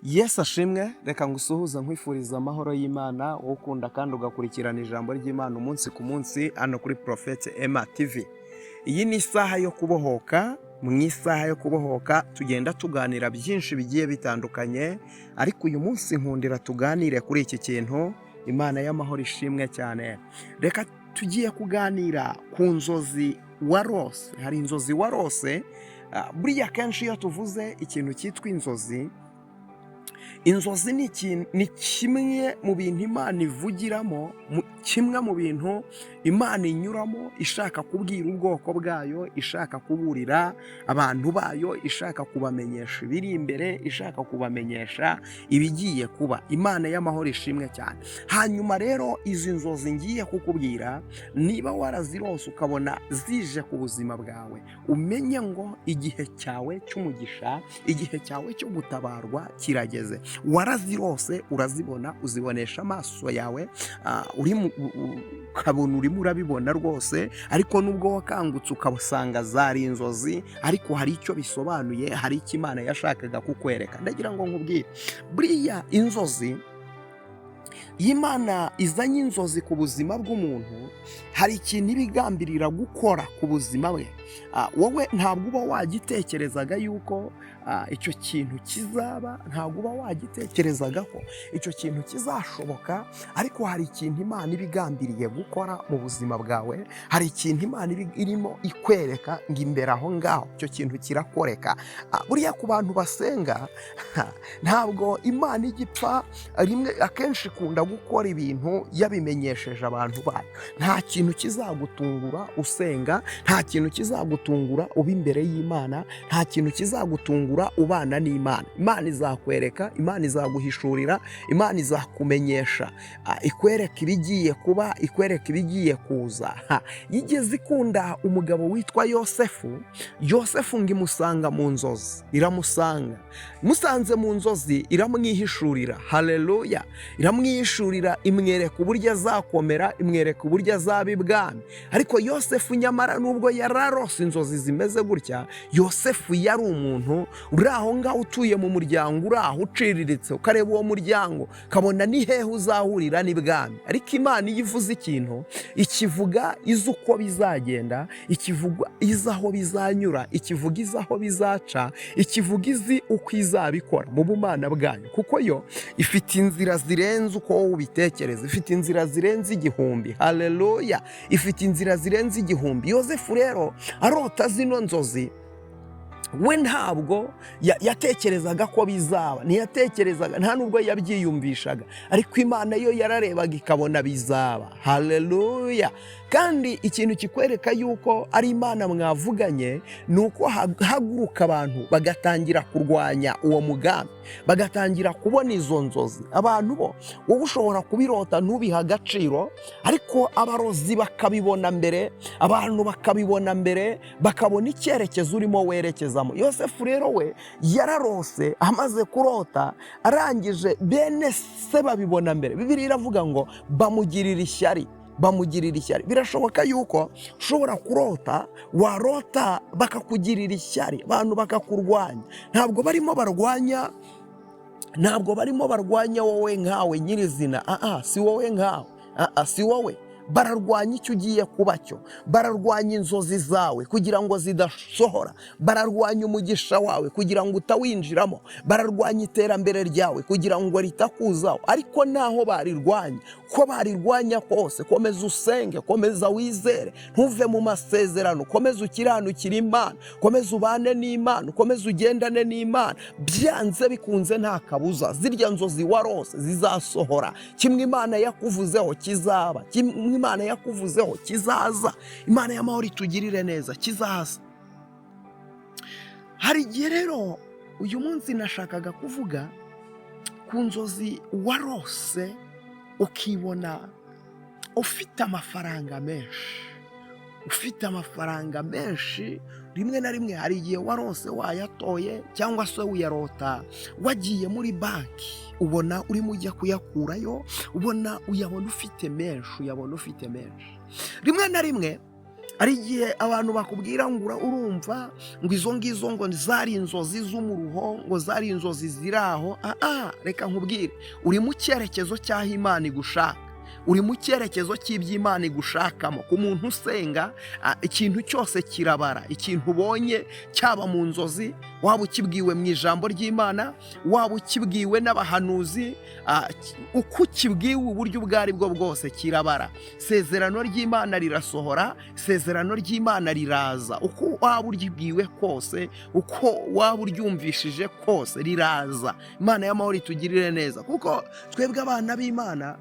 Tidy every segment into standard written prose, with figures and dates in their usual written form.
Yesu ashimwe, reka ngusuhuza nkwifuriza amahoro y'Imana, wowe ukunda kandi ugakurikirana ijambo ry'Imana umunsi ku munsi hano kuri Prophet Emma TV. Iyi ni isaha yo kubohoka. Mu isaha yo kubohoka tugenda tuganira byinshi bigiye bitandukanye, ariko uyu munsi nkundira tuganire kuri iki kintu. Imana y'amahoro ishimwe cyane. Reka tugiye kuganira ku nzozi warose. Hari inzozi warose. Buriya kenshi iyo tuvuze ikintu cyitwa inzozi, inzozi ni kimwe mu bintu Imana ivugiramo, kimwe mu bintu Imana inyuramo ishaka kubwira ubwoko bwayo, ishaka kuburira abantu bayo, ishaka kubamenyesha ibiri imbere, ishaka kubamenyesha ibigiye kuba. Imana y'amahoro ishimwe cyane. Hanyuma rero izi nzozi ngiye kukubwira, niba warazirose ukabona zije ku buzima bwawe, umenye ngo igihe cyawe cy'umugisha, igihe cyawe cyo gutabarwa kirageze. Warazirose, urazibona, uzibonesha amaso yawe, ukabona urimo urabibona rwose, ariko nubwo wakangutse ukabusanga zari inzozi, ariko hari icyo bisobanuye, hari icyo Imana yashakaga kukwereka. Ndagira ngo nkubwire, buriya inzozi, Imana izanye inzozi ku buzima bw'umuntu, hari ikintu ibigambirira gukora ku buzima bwe. Wowe ntabwo uba wagitekerezaga yuko icyo kintu kizaba, ntabwo uba wagitekerezaga ko icyo kintu kizashoboka, ariko hari ikintu Imana ibigambiriye gukora mu buzima bwawe, hari ikintu Imana irimo ikwereka ngo imbere aho ngaho icyo kintu kirakoreka. Buriya ku bantu basenga, ntabwo Imana igipfa rimwe, akenshi ikunda gukora ibintu yabimenyesheje abantu bayo. Nta kintu kizagutungura usenga, nta kintu kizagutungura uba imbere y'Imana, nta kintu kizagutungura ubana n'Imana. Imana izakwereka, Imana izaguhishurira, Imana izakumenyesha, ikwereka ibigiye kuba, ikwereka ibigiye kuza. Yigeze ikunda umugabo witwa Yosefu. Yosefu ngo imusanga mu nzozi, iramusanga, musanze mu nzozi iramwihishurira. Haleluya! Iramwihishurira, imwereka uburyo azakomera, imwereka uburyo azaba ibwami. Ariko Yosefu nyamara nubwo yararose inzozi zimeze gutya, Yosefu yari umuntu uri aho ngaho, utuye mu muryango uri aho uciriritse, ukareba uwo muryango kabona ni hehe uzahurira n'ibwami. Ariko Imana iyo ivuze ikintu, ikivuga izi uko bizagenda, ikivuga izi aho bizanyura, ikivuga izi aho bizaca, ikivuga izi uko izabikora mu bumana bwayo, kuko yo ifite inzira zirenze uko wowe ubitekereza, ifite inzira zirenze igihumbi. Haleluya! Ifite inzira zirenze igihumbi. Yosefu rero arota zino nzozi, we ntabwo yatekerezaga ko bizaba, ntiyatekerezaga, nta nubwo yabyiyumvishaga, ariko Imana yo yararebaga ikabona bizaba. Haleluya! Kandi ikintu kikwereka yuko ari Imana mwavuganye, ni uko haguruka abantu bagatangira kurwanya uwo mugambi, bagatangira kubona izo nzozi. Abantu bo, wowe ushobora kubirota ntubiha agaciro, ariko abarozi bakabibona mbere, abantu bakabibona mbere, bakabona icyerekezo urimo werekezamo. Yosefu rero we yararose, amaze kurota, arangije bene se babibona mbere. Bibiliya iravuga ngo bamugirira ishyari, bamugirira ishyari. Birashoboka yuko ushobora kurota, warota bakakugirira ishyari, abantu bakakurwanya. Ntabwo barimo barwanya wowe nkawe nyirizina, si wowe nkawe, si wowe. Bararwanya icyo ugiye kuba cyo, bararwanya inzozi zawe kugira ngo zidasohora, bararwanya umugisha wawe kugira ngo utawinjiramo, bararwanya iterambere ryawe kugira ngo ritakuzaho. Ariko naho barirwanya, ko barirwanya kose, komeza usenge, komeza wizere, ntuve mu masezerano, komeza ukiranukire Imana, komeza ubane n'Imana, komeza ugendane n'Imana. Byanze bikunze nta kabuza, zirya nzozi warose zizasohora. Kimwe Imana yakuvuzeho kizaba, kimwe Imana yakuvuzeho kizaza. Imana y'amahoro itugirire neza, kizaza. Hari igihe rero uyu munsi nashakaga kuvuga ku nzozi warose, ukibona ufite amafaranga menshi, ufite amafaranga menshi. Rimwe na rimwe hari igihe warose wayatoye, cyangwa se uyarota wagiye muri banki, ubona urimo ujya kuyakurayo, uyabona ufite menshi. Rimwe na rimwe hari igihe abantu bakubwira ngo urumva ngo izo ngizo ngo zari inzozi z'umuruho, ngo zari inzozi ziri aho. Reka nkubwire, uri mu cyerekezo cy'aho Imana igushaka, uri mu cyerekezo cy'iby'Imana igushakamo. Ku muntu usenga, ikintu cyose kirabara. Ikintu ubonye cyaba mu nzozi, waba ukibwiwe mu ijambo ry'Imana, waba ukibwiwe n'abahanuzi, uko ukibwiwe uburyo ubwo ari bwo bwose kirabara. Isezerano ry'Imana rirasohora, isezerano ry'Imana riraza. Uko waba uryibwiwe kose, uko waba uryumvishije kose, riraza. Imana y'amahoro itugirire neza, kuko twebwe abana b'Imana,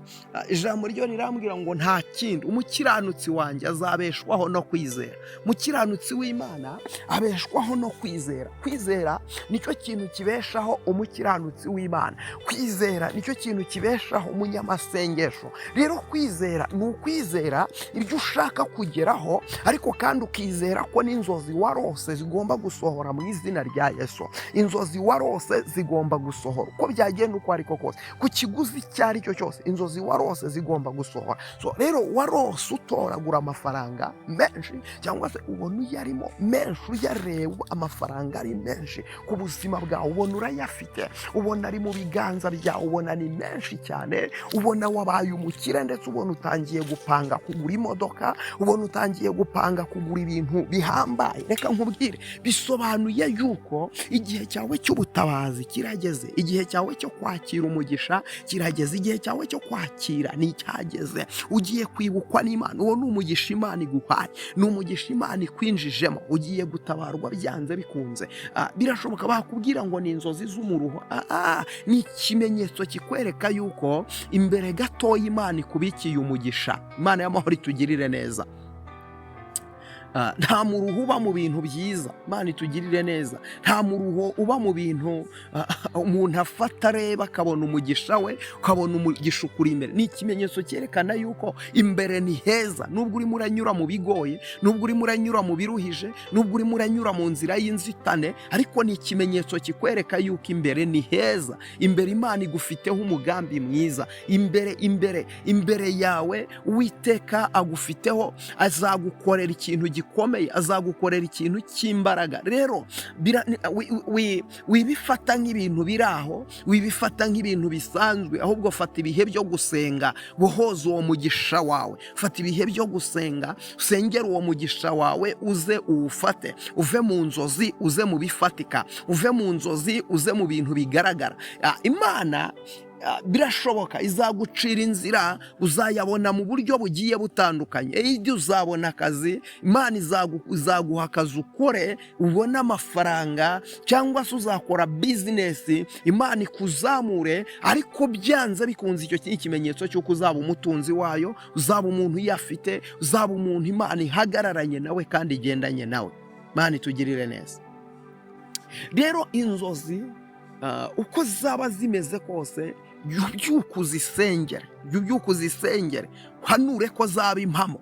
ijambo ryo rirambwira ngo nta kindi, umukiranutsi wanjye azabeshwaho no kwizera. Umukiranutsi w'Imana abeshwaho no kwizera. Kwizera nicyo kintu kibeshaho umukiranutsi w'Imana. Kwizera nicyo kintu kibeshaho umunyamasengesho. Rero kwizera ni ukwizera ibyo ushaka kugeraho, ariko kandi ukizera ko n'inzozi warose zigomba gusohora mu izina rya Yesu. Inzozi warose zigomba gusohora uko byagenda uko ariko kose, ku kiguzi icyo ari cyo cyose. Inzozi warose zigomba gusohora. Rero warose utoragura amafaranga menshi, cyangwa se ubona uyarimo menshi, uyareba amafaranga ari menshi ku buzima bwawe, ubona urayafite, ubona ari mu biganza byawe, ubona ni menshi cyane, ubona wabaye umukire, ndetse ubona utangiye gupanga kugura imodoka, ubona utangiye gupanga kugura ibintu bihambaye. Reka nkubwire, bisobanuye yuko igihe cyawe cy'ubutabazi kirageze, igihe cyawe cyo kwakira umugisha kirageze, igihe cyawe cyo kwakira ni cyageze. Ugiye kwibukwa n'Imana. Uwo ni umugisha Imana iguhaye, ni umugisha Imana ikwinjijemo. Ugiye gutabarwa byanze bikunze. Birashoboka bakubwira ngo ni inzozi z'umuruho, ni ikimenyetso kikwereka yuko imbere gatoya Imana ikubikiye umugisha. Imana y'amahoro itugirire neza. Nta muruho uba mu bintu byiza. Imana itugirire neza. Nta muruho uba mu bintu umuntu afata areba akabona umugisha we, ukabona umugisha ukuri imbere. Ni ikimenyetso cyerekana yuko imbere ni heza. Nubwo urimo uranyura mu bigoye, nubwo urimo uranyura mu biruhije, nubwo urimo uranyura mu nzira y'inzitane, ariko ni ikimenyetso kikwereka yuko imbere ni heza. Imbere Imana igufiteho umugambi mwiza. Imbere yawe Uwiteka agufiteho, azagukorera ikintu gikomeye, azagukorera ikintu cy'imbaraga. Rero wibifata nk'ibintu biri aho, wibifata nk'ibintu bisanzwe, ahubwo fata ibihe byo gusenga, bohoza uwo mugisha wawe. Fata ibihe byo gusenga, usengera uwo mugisha wawe, uze uwufate. Uve mu nzozi uze mu bifatika, uve mu nzozi uze mu bintu bigaragara. Imana birashoboka izagucira inzira, uzayabona mu buryo bugiye butandukanye. Iyo uzabona akazi, Imana izaguha akazi ukore, ubone amafaranga, cyangwa se uzakora bizinesi, Imana ikuzamure. Ariko byanze bikunze, icyo ikimenyetso cy'uko uzaba umutunzi wayo, uzaba umuntu uyafite, uzaba umuntu Imana ihagararanye nawe kandi igendanye nawe. Imana itugirire neza. Rero inzozi uko zaba zimeze kose, byuka uzisengere, hanure ko zaba impamo.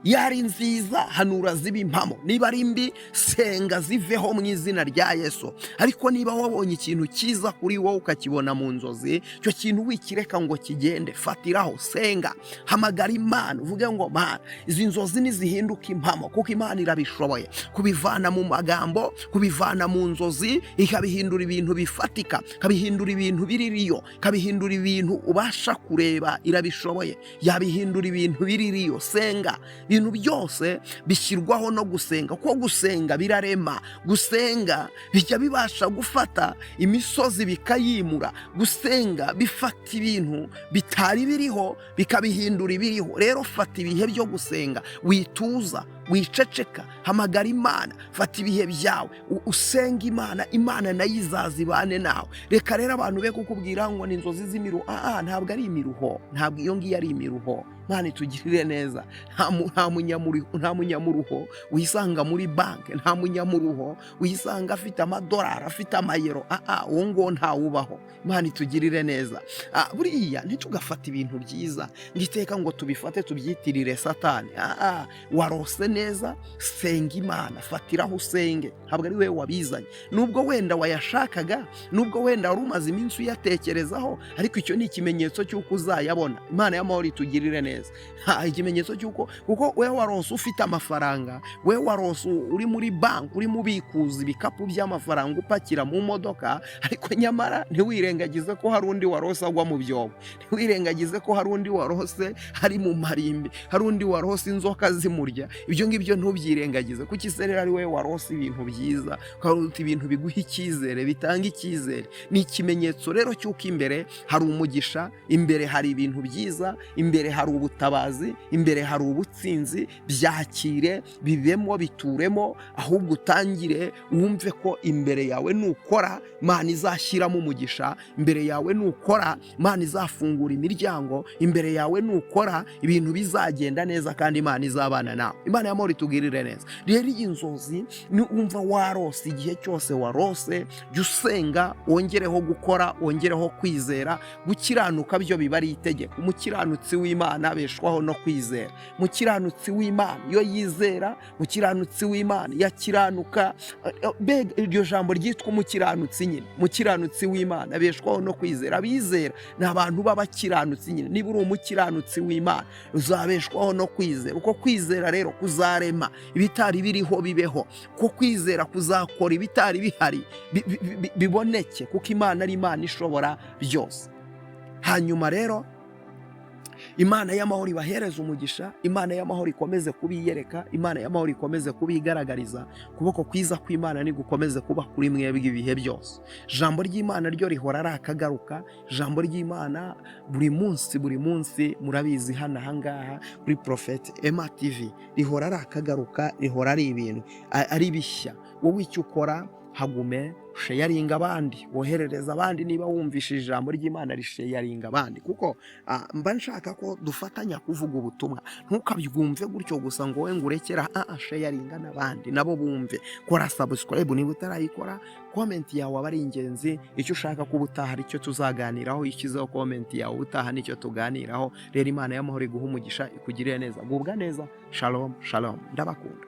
Iyo ari nziza, hanura ziba impamo. Niba ari mbi, senga ziveho mu izina rya Yesu. Ariko niba wabonye ikintu cyiza kuri wowe ukakibona mu nzozi, icyo kintu wikireka ngo kigende, fatiraho, senga, hamagara Imana, uvuge ngo Mana, izi nzozi nizihinduka impamo, kuko Imana irabishoboye kubivana mu magambo, kubivana mu nzozi, ikabihindura ibintu bifatika, ikabihindura ibintu biririyo, ikabihindura ibintu ubasha kureba. Irabishoboye, yabihindura ibintu biririyo. Senga. Ibintu byose bishyirwaho no gusenga, kuko gusenga birarema. Gusenga bijya bibasha gufata imisozi bikayimura. Gusenga bifata ibintu bitari biriho bikabihindura ibiriho. Rero fata ibihe byo gusenga, wituza, wiceceka, hamagara Imana, fata ibihe byawe, usenga Imana. Imana nayo izazibane nawe. Reka rero abantu be kukubwira ngo ni inzozi z'imiruho. Ntabwo ari imiruho, ntabwo iyo ngiyo ari imiruho. Imana itugirire neza. Nta munyamuruho wisanga muri banki, nta munyamuruho wisanga afite amadolari, afite amayero. Uwo ngo ntawubaho. Imana itugirire neza. Buriya ntitugafata ibintu byiza ngiteka ngo tubifate tubyitirire Satani. Warose neza neza, senga Imana, fatiraho usenge, ntabwo ari wowe wabizanye. Nubwo wenda wayashakaga, nubwo wenda wari umaze iminsi uyatekerezaho, ariko icyo ni ikimenyetso cy'uko uzayabona. Imana y'amahoro itugirire neza. Ikimenyetso cy'uko, kuko wewe warose ufite amafaranga, wewe warose uri muri banki, uri mu bikuza ibikapu by'amafaranga upakira mu modoka, ariko nyamara ntiwirengagize ko hari undi warose agwa mu byobo, ntiwirengagize ko hari undi warose hari mu marimbi, hari undi warose inzoka zimurya. Ibyo ngibyo ntubyirengagize, kuko isereri ari wowe warose ibintu byiza, ukaruta ibintu biguha icyizere, bitanga icyizere. Ni ikimenyetso rero cy'uko imbere hari umugisha, imbere hari ibintu byiza, imbere hari ubutabazi, imbere hari ubutsinzi. Byakire, bibemo, bituremo, ahubwo utangire wumve ko imbere yawe nukora Imana izashyiramo umugisha, imbere yawe nukora Imana izafungura imiryango, imbere yawe nukora ibintu bizagenda neza kandi Imana izabana nawe. Imana y'amahoro itugirire neza. Rero iyi nzozi ni umva warose, igihe cyose warose, jya usenga, wongereho gukora, wongereho kwizera. Gukiranuka byo biba ari itegeko. Umukiranutsi w'Imana abeshwaho no kwizera. Umukiranutsi w'Imana iyo yizera, umukiranutsi w'Imana yakiranuka. Iryo jambo ryitwa umukiranutsi nyine, umukiranutsi w'Imana abeshwaho no kwizera. Abizera ni abantu b'abakiranutsi nyine. Niba uri umukiranutsi w'Imana uzabeshwaho no kwizera. Uko kwizera rero kuzarema ibitari biriho bibeho, uko kwizera kuzakora ibitari bihari biboneke, kuko Imana ari Imana ishobora byose. Hanyuma rero Imana y'amahoro ibahereza umugisha, Imana y'amahoro ikomeze kubiyereka, Imana y'amahoro ikomeze kubigaragariza. Kuboko kwiza kw'Imana ni gukomeze kuba kuri mwebwe ibihe byose. Ijambo ry'Imana ryo rihora ari akagaruka. Ijambo ry'Imana buri munsi murabizi hano ahangaha kuri Prophet Emma TV rihora ari akagaruka, rihora ari ibintu ari bishya. Wowe icyo ukora, hagume sharinga abandi, woherereza abandi. Niba wumvishije ijambo ry'Imana risharinga abandi, kuko mba nshaka ko dufatanya kuvuga ubutumwa. Ntukabyumve gutyo gusa ngo we ngurekera, sharinga n'abandi nabo bumve. Kora subscribe niba utarayikora, comment yawe aba ari ingenzi. Icyo ushaka kuba utaha icyo tuzaganiraho, ikizeho comment yawe utaha nicyo tuganiraho. Rero Imana y'amahoro iguha umugisha, ikugirire neza, gubwa neza. Shalom, ndabakunda.